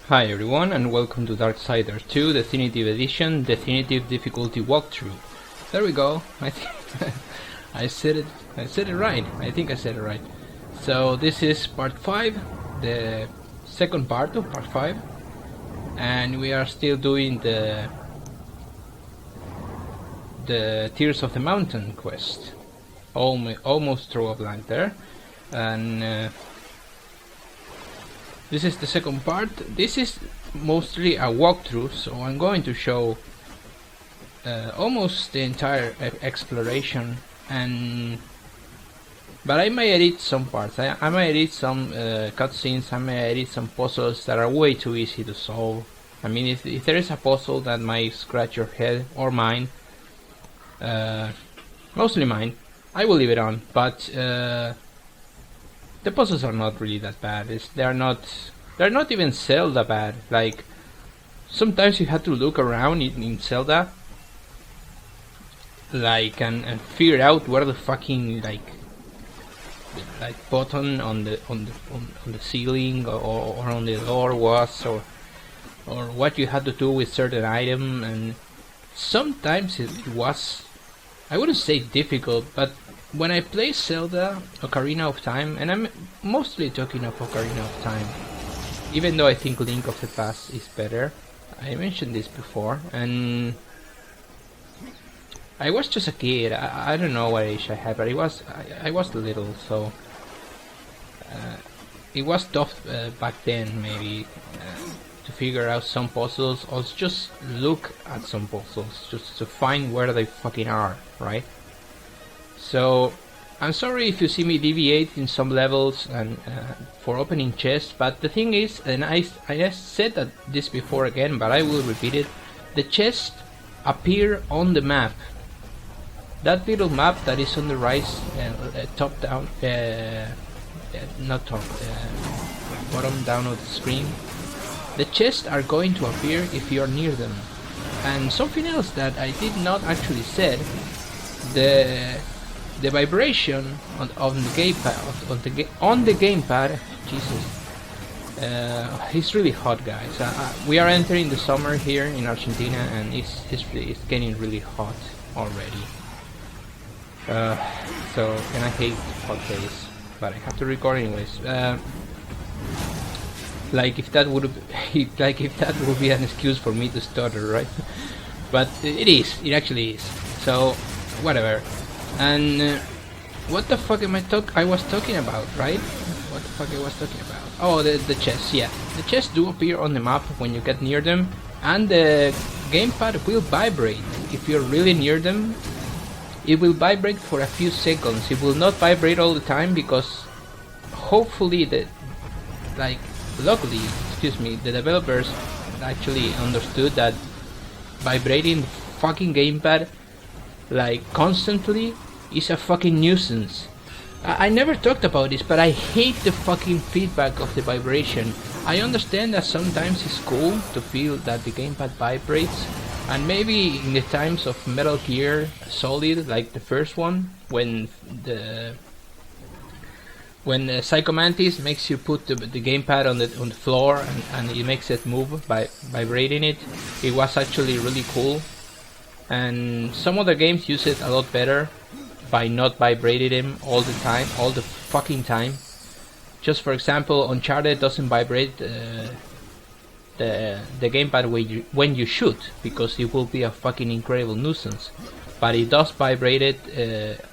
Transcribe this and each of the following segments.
Hi everyone and welcome to Darksiders 2 Deathinitive Edition Deathinitive Difficulty Walkthrough. There we go. I think I said it right. I think I said it right. So this is part 5, the second part of part 5, and we are still doing the Tears of the Mountain quest. Almost through a blank there, and this is the second part. This is mostly a walkthrough, so I'm going to show almost the entire exploration, but I may edit some parts. I may edit some cutscenes. I may edit some puzzles that are way too easy to solve. I mean, if there is a puzzle that might scratch your head or mine, mostly mine, I will leave it on. But the puzzles are not really that bad. They're not even Zelda bad. Like, sometimes you have to look around in Zelda, like, and figure out where the fucking like button on the ceiling or on the door was, or what you had to do with certain item. And sometimes it was, I wouldn't say difficult, but when I play Zelda Ocarina of Time, and I'm mostly talking of Ocarina of Time, even though I think Link of the Past is better, I mentioned this before, and I was just a kid. I don't know what age I had, but I was little, so it was tough back then, maybe, to figure out some puzzles, or just look at some puzzles, just to find where they fucking are, right? So, I'm sorry if you see me deviate in some levels and for opening chests, but the thing is, and I said that this before again, but I will repeat it, the chests appear on the map. That little map that is on the right, top down, not top, bottom down of the screen, the chests are going to appear if you are near them. And something else that I did not actually said, the vibration on the gamepad, on the gamepad, Jesus, it's really hot, guys. We are entering the summer here in Argentina, and it's getting really hot already. So, and I hate hot days, but I have to record anyways. Like if that would be an excuse for me to stutter, right? But it actually is. So, whatever. And what the fuck I was talking about, right? What the fuck I was talking about? Oh, the chests, yeah. The chests do appear on the map when you get near them, and the gamepad will vibrate if you're really near them. It will vibrate for a few seconds. It will not vibrate all the time, because hopefully luckily, the developers actually understood that vibrating the fucking gamepad like constantly is a fucking nuisance. I never talked about this, but I hate the fucking feedback of the vibration. I understand that sometimes it's cool to feel that the gamepad vibrates, and maybe in the times of Metal Gear Solid, like the first one, when Psycho Mantis makes you put the gamepad on the floor and it makes it move by vibrating it, it was actually really cool. And some other games use it a lot better by not vibrating them all the time, all the fucking time. Just for example, Uncharted doesn't vibrate the gamepad when you shoot, because it will be a fucking incredible nuisance. But it does vibrate it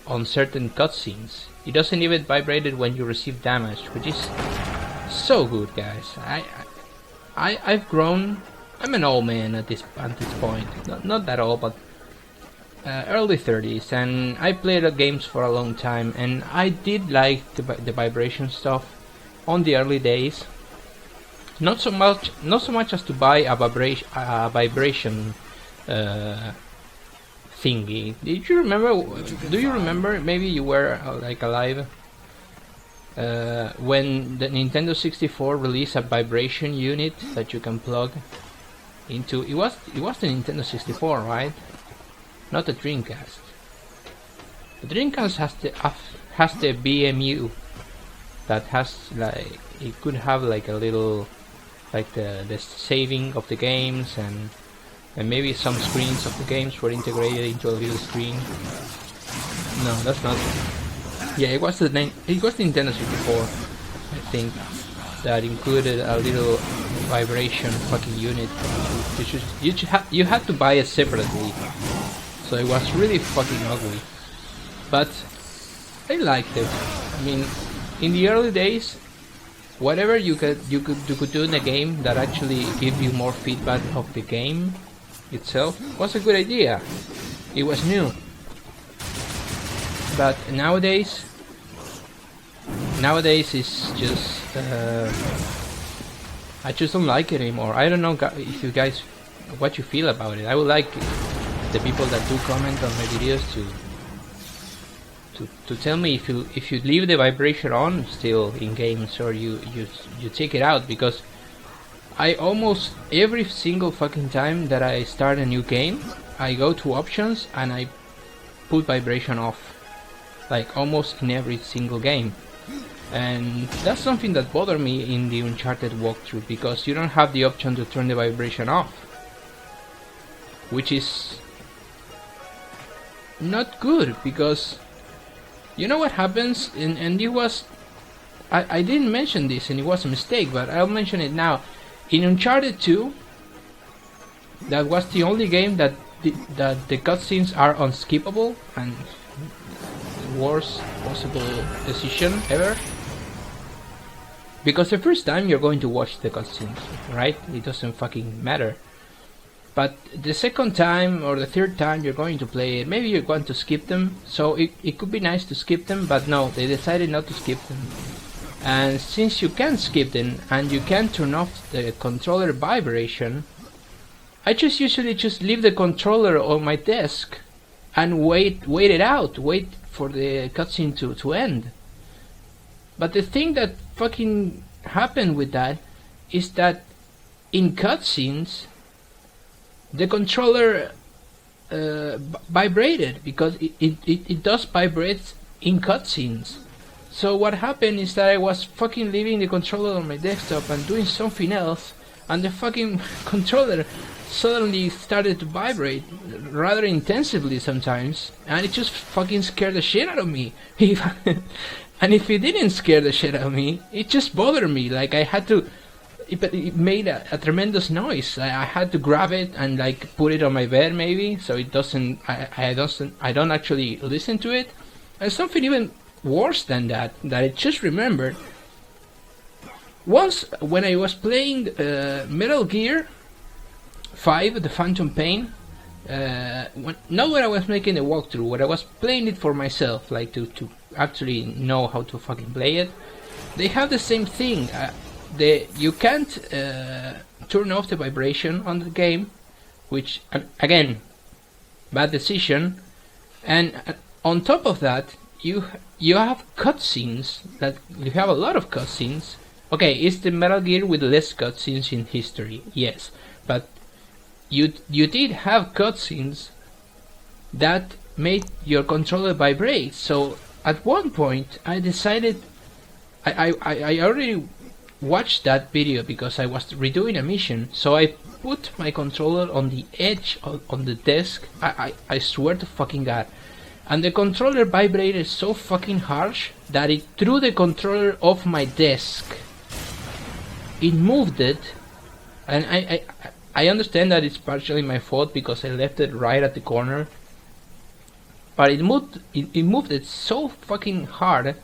on certain cutscenes. It doesn't even vibrate it when you receive damage, which is so good, guys. I've grown. I'm an old man at this point. Not that old, but early 30s, and I played games for a long time, and I did like the vibration stuff on the early days. Not so much as to buy a vibration thingy. Do you remember? Maybe you were like alive when the Nintendo 64 released a vibration unit that you can plug into. It was the Nintendo 64, right? Not the Dreamcast. The Dreamcast has the BMU that has, like, it could have like a little like the saving of the games, and maybe some screens of the games were integrated into a little screen. No, that's not. Yeah, it was the Nintendo 64, I think, that included a little vibration fucking unit. You had to buy it separately, so it was really fucking ugly. But I liked it. I mean, in the early days, whatever you could do in the game that actually give you more feedback of the game itself was a good idea. It was new. But nowadays it's just I just don't like it anymore. I don't know if you guys what you feel about it. I would like the people that do comment on my videos to tell me if you leave the vibration on still in games, or you take it out, because I almost every single fucking time that I start a new game, I go to options and I put vibration off, like almost in every single game. And that's something that bothered me in the Uncharted walkthrough, because you don't have the option to turn the vibration off, which is not good, because you know what happens, and it was I didn't mention this and it was a mistake, but I'll mention it now. In Uncharted 2, that was the only game that the cutscenes are unskippable, and worst possible decision ever. Because the first time you're going to watch the cutscenes, right? It doesn't fucking matter. But the second time or the third time you're going to play it, maybe you're going to skip them. So it could be nice to skip them, but no, they decided not to skip them. And since you can skip them and you can turn off the controller vibration, I just usually just leave the controller on my desk and wait it out, wait for the cutscene to end. But the thing that fucking happened with that is that in cutscenes the controller vibrated, because it does vibrate in cutscenes. So what happened is that I was fucking leaving the controller on my desktop and doing something else, and the fucking controller suddenly started to vibrate rather intensively sometimes, and it just fucking scared the shit out of me. And if it didn't scare the shit out of me, it just bothered me. Like I had to, it made a tremendous noise. I had to grab it and like put it on my bed maybe, so it doesn't. I don't actually listen to it. And something even worse than that I just remembered. Once when I was playing Metal Gear 5, The Phantom Pain, not when I was making a walkthrough, when I was playing it for myself, like to actually know how to fucking play it, they have the same thing. You can't turn off the vibration on the game, which again, bad decision. And on top of that, you have cutscenes, that you have a lot of cutscenes. Okay, it's the Metal Gear with less cutscenes in history, yes, but you did have cutscenes that made your controller vibrate. So at one point I decided, I already watched that video because I was redoing a mission, so I put my controller on the edge on the desk. I swear to fucking God. And the controller vibrated so fucking harsh that it threw the controller off my desk. It moved it, and I understand that it's partially my fault because I left it right at the corner. But it moved it so fucking hard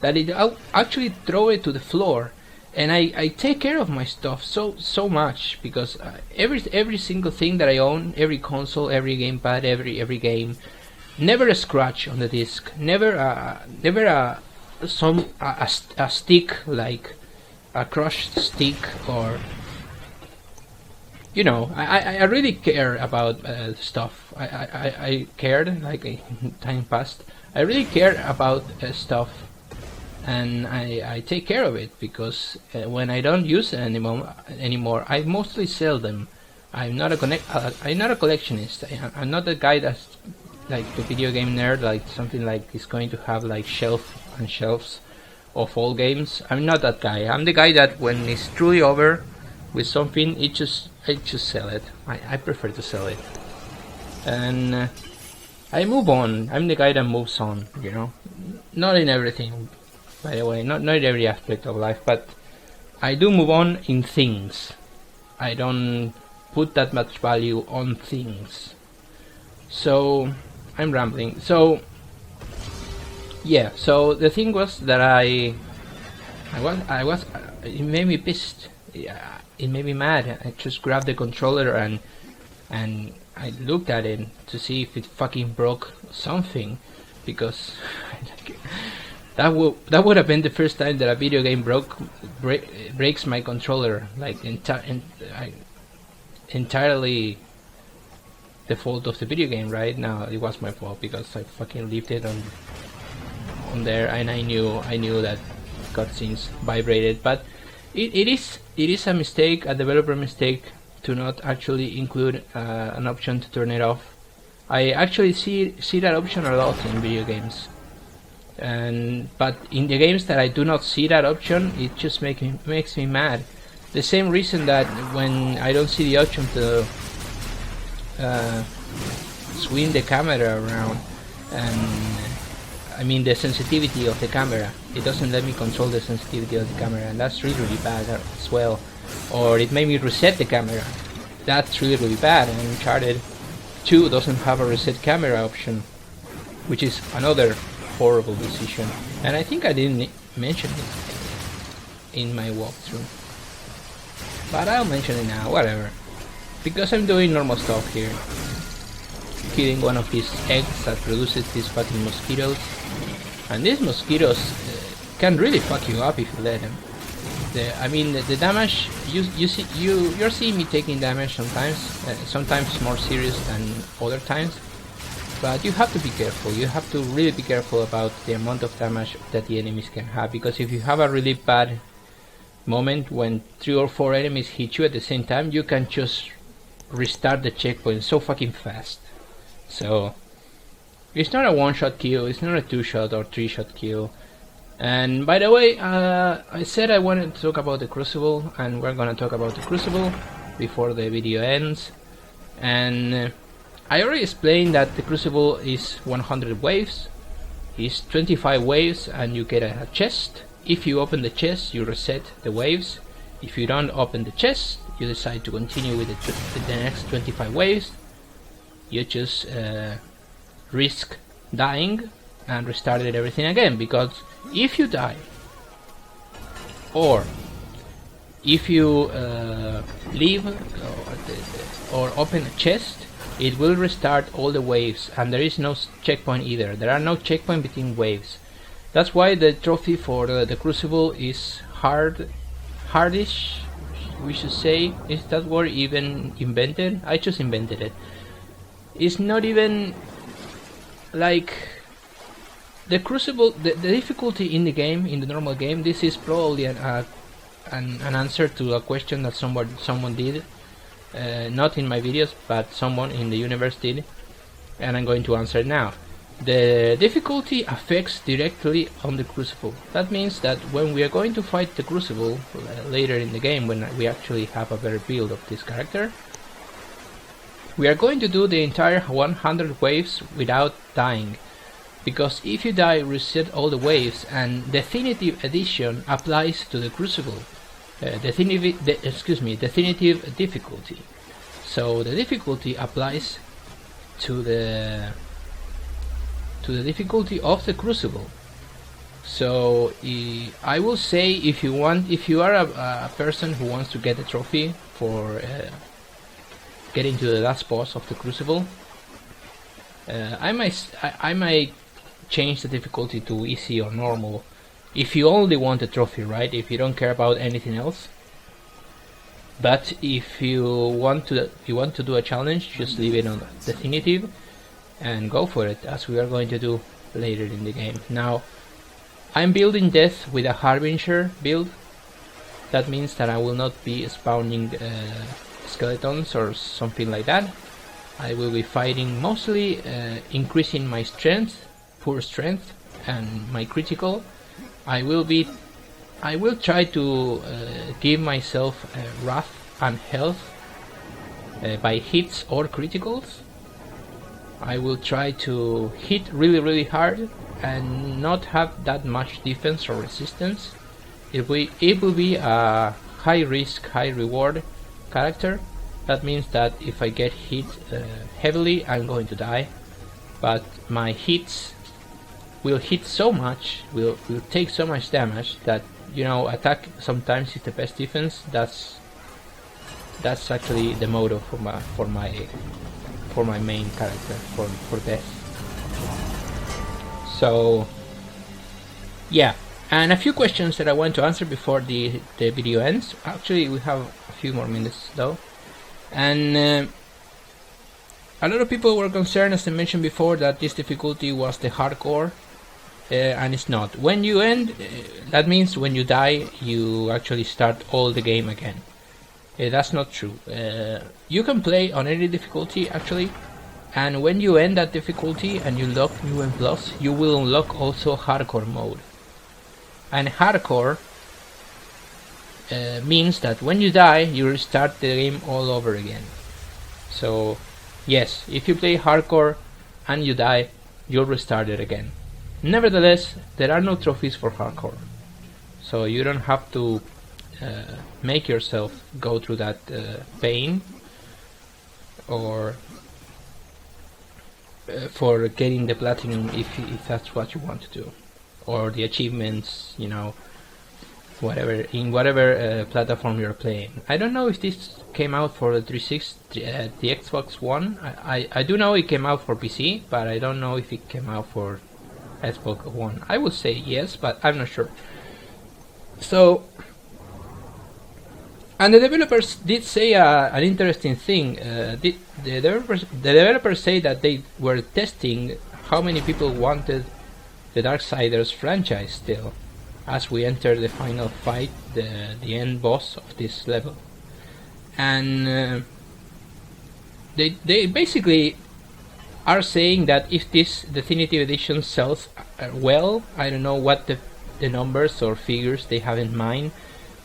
that it actually threw it to the floor. And I take care of my stuff so much, because every single thing that I own, every console, every gamepad, every game, never a scratch on the disc, never a stick, like a crushed stick, or you know, I really care about stuff. I cared, like in time past. I really care about stuff, and I take care of it, because when I don't use it anymore, I mostly sell them. I'm not a collectionist. I'm not the guy that's like the video game nerd, like something like is going to have like shelf and shelves of all games. I'm not that guy. I'm the guy that when it's truly over, with something, I just sell it. I prefer to sell it, and I move on. I'm the guy that moves on, you know. Not in everything, by the way, not in every aspect of life, but I do move on in things. I don't put that much value on things. So I'm rambling. So yeah, so the thing was that it made me pissed. Yeah, it made me mad. I just grabbed the controller and I looked at it to see if it fucking broke something, because that would have been the first time that a video game breaks my controller, like entirely the fault of the video game, right? Now it was my fault because I fucking left it on there, and I knew that cutscenes vibrated, but it is a mistake, a developer mistake, to not actually include an option to turn it off. I actually see that option a lot in video games, but in the games that I do not see that option, it just makes me mad. The same reason that when I don't see the option to swing the camera around, and I mean the sensitivity of the camera, it doesn't let me control the sensitivity of the camera, and that's really bad as well. Or it made me reset the camera. That's really bad. And Uncharted 2 doesn't have a reset camera option, which is another horrible decision. And I think I didn't mention it in my walkthrough, but I'll mention it now, whatever. Because I'm doing normal stuff here. Killing one of these eggs that produces these fucking mosquitoes. And these mosquitoes can really fuck you up if you let them. I mean, the damage, you're seeing me taking damage sometimes more serious than other times, but you have to be careful. You have to really be careful about the amount of damage that the enemies can have, because if you have a really bad moment when 3 or 4 enemies hit you at the same time, you can just restart the checkpoint so fucking fast. So it's not a one-shot kill, it's not a 2-shot or 3-shot kill. And by the way, I said I wanted to talk about the crucible, and we're gonna talk about the crucible before the video ends. And I already explained that the crucible is 100 waves, it's 25 waves, and you get a chest. If you open the chest, you reset the waves. If you don't open the chest, you decide to continue with the next 25 waves. You just risk dying and restarted everything again, because if you die, or if you leave or open a chest, it will restart all the waves, and there is no checkpoint either. There are no checkpoint between waves. That's why the trophy for the crucible is hardish, we should say. Is that word even invented? I just invented it. It's not even like the crucible, the difficulty in the game, in the normal game. This is probably an answer to a question that someone did, not in my videos, but someone in the universe did, and I'm going to answer it now. The difficulty affects directly on the crucible. That means that when we are going to fight the crucible later in the game, when we actually have a better build of this character, we are going to do the entire 100 waves without dying. Because if you die, reset all the waves, and Definitive Edition applies to the crucible. Definitive difficulty. So the difficulty applies to the difficulty of the crucible. So I will say, if you are a person who wants to get a trophy for getting to the last boss of the crucible, I might change the difficulty to easy or normal. If you only want a trophy, right? If you don't care about anything else. But if you want to do a challenge, just leave it on Deathinitive and go for it, as we are going to do later in the game. Now, I'm building Death with a Harbinger build. That means that I will not be spawning skeletons or something like that. I will be fighting mostly increasing my strength, poor strength, and my critical. I will try to give myself Wrath and health by hits or criticals. I will try to hit really hard and not have that much defense or resistance. It will be a high risk, high reward character. That means that if I get hit heavily, I'm going to die. But my hits will hit so much, will take so much damage that, you know, attack sometimes is the best defense. That's actually the motto for my main character, for Death. So yeah, and a few questions that I want to answer before the video ends. Actually, we have a few more minutes though, and a lot of people were concerned, as I mentioned before, that this difficulty was the hardcore, and it's not. When you end, that means when you die, you actually start all the game again. That's not true. You can play on any difficulty actually, and when you end that difficulty and you unlock new plus, you will unlock also hardcore mode. And hardcore means that when you die, you restart the game all over again. So yes, if you play hardcore and you die, you'll restart it again. Nevertheless, there are no trophies for hardcore, so you don't have to make yourself go through that pain, or for getting the platinum if that's what you want to do, or the achievements, you know, whatever platform you're playing. I don't know if this came out for the 360, the Xbox One. I do know it came out for PC, but I don't know if it came out for Xbox One. I would say yes, but I'm not sure. So, and the developers did say an interesting thing. The developers say that they were testing how many people wanted the Darksiders franchise still, as we enter the final fight, the end boss of this level. And they basically are saying that if this Deathinitive edition sells well, I don't know what the numbers or figures they have in mind,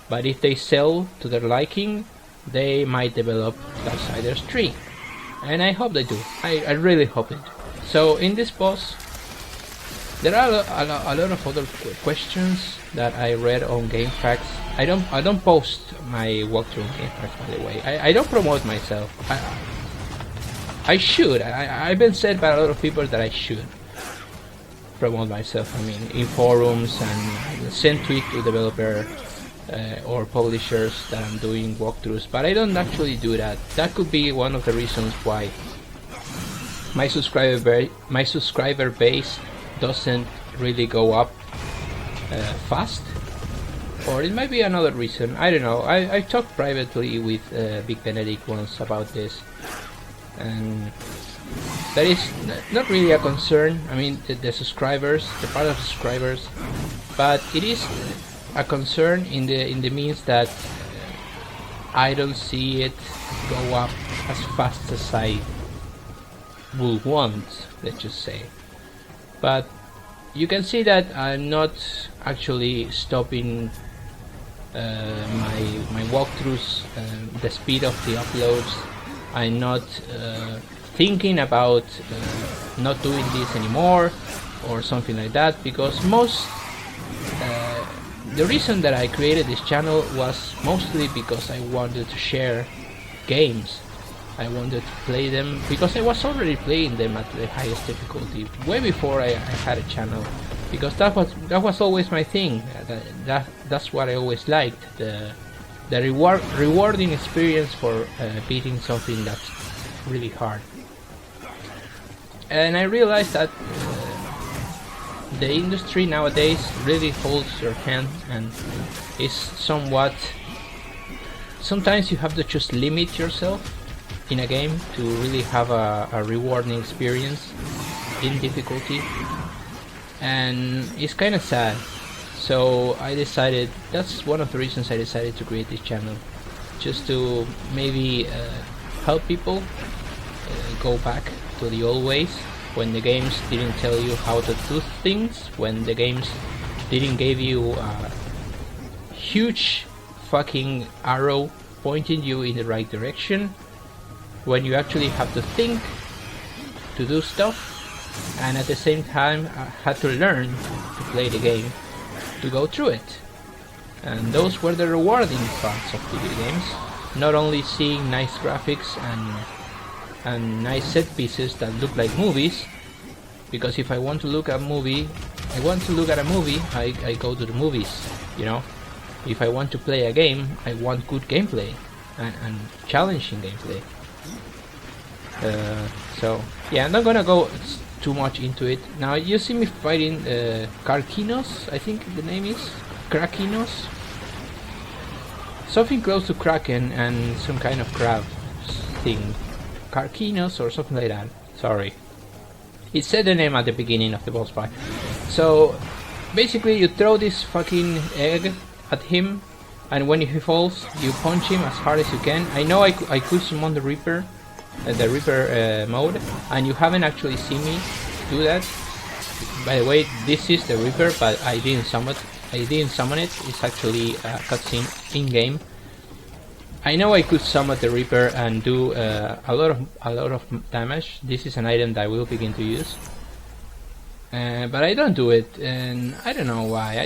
but if they sell to their liking, they might develop Darksiders 3. And I hope they do. I really hope they do. So in this boss, there are a lot of other questions that I read on GameFAQs. I don't post my walkthrough on GameFAQs, by the way. I don't promote myself. I should. I've been said by a lot of people that I should promote myself. I mean, in forums and send tweet to developer or publishers that I'm doing walkthroughs, but I don't actually do that. That could be one of the reasons why my subscriber base doesn't really go up fast, or it might be another reason. I don't know. I talked privately with Big Benedict once about this, and that is not really a concern. I mean, the subscribers, the part of subscribers, but it is a concern in the means that I don't see it go up as fast as I would want, let's just say. But you can see that I'm not actually stopping my walkthroughs, the speed of the uploads. I'm not thinking about not doing this anymore or something like that, because the reason that I created this channel was mostly because I wanted to share games. I wanted to play them because I was already playing them at the highest difficulty way before I had a channel, because that was always my thing. That's what I always liked, the rewarding experience for beating something that's really hard. And I realized that the industry nowadays really holds your hand and is somewhat. Sometimes you have to just limit yourself in a game to really have a rewarding experience in difficulty, and it's kind of sad. So I decided, that's one of the reasons I decided to create this channel, just to maybe help people go back to the old ways, when the games didn't tell you how to do things, when the games didn't give you a huge fucking arrow pointing you in the right direction when you actually have to think to do stuff, and at the same time I had to learn to play the game to go through it. And those were the rewarding parts of video games, not only seeing nice graphics and nice set pieces that look like movies, because if I want to look at a movie, I go to the movies, you know. If I want to play a game, I want good gameplay and challenging gameplay. So yeah, I'm not gonna go too much into it. Now you see me fighting Karkinos, I think the name is Krakinos, something close to Kraken and some kind of crab thing, Karkinos or something like that. Sorry, it said the name at the beginning of the boss fight. So basically you throw this fucking egg at him, and when he falls you punch him as hard as you can. I know I could summon the Reaper mode, and you haven't actually seen me do that. By the way, this is the Reaper, but I didn't summon it. It's actually a cutscene in game. I know I could summon the Reaper and do a lot of damage. This is an item that I will begin to use, but I don't do it, and I don't know why.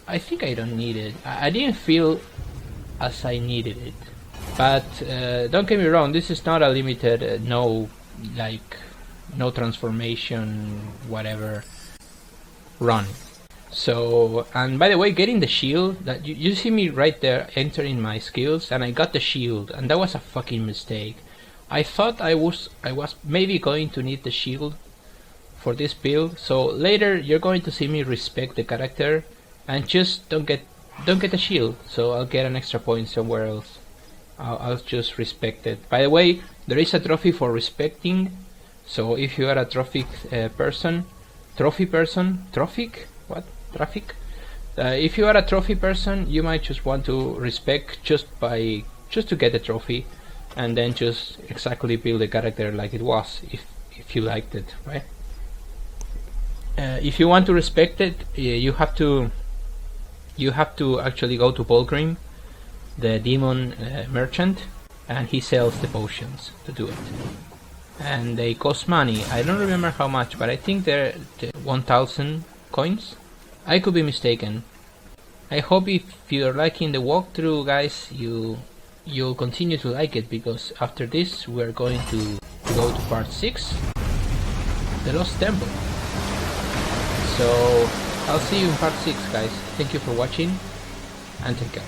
I think I don't need it. I didn't feel as I needed it. But don't get me wrong, this is not a limited no transformation whatever run. So, and by the way, getting the shield, that you see me right there entering my skills, and I got the shield, and that was a fucking mistake. I thought I was maybe going to need the shield for this build, so later you're going to see me respect the character and just don't get the shield, so I'll get an extra point somewhere else. I'll just respect it. By the way, there is a trophy for respecting, so if you are a trophic person, if you are a trophy person, you might just want to respect just to get the trophy, and then just exactly build the character like it was, if you liked it, right? If you want to respect it, you have to actually go to Volgrim, the demon merchant, and he sells the potions to do it, and they cost money. I don't remember how much, but I think they're 1000 coins. I could be mistaken. I hope if you're liking the walkthrough, guys, you'll continue to like it, because after this we're going to go to part 6, the Lost Temple. So I'll see you in part 6, guys. Thank you for watching, and take care.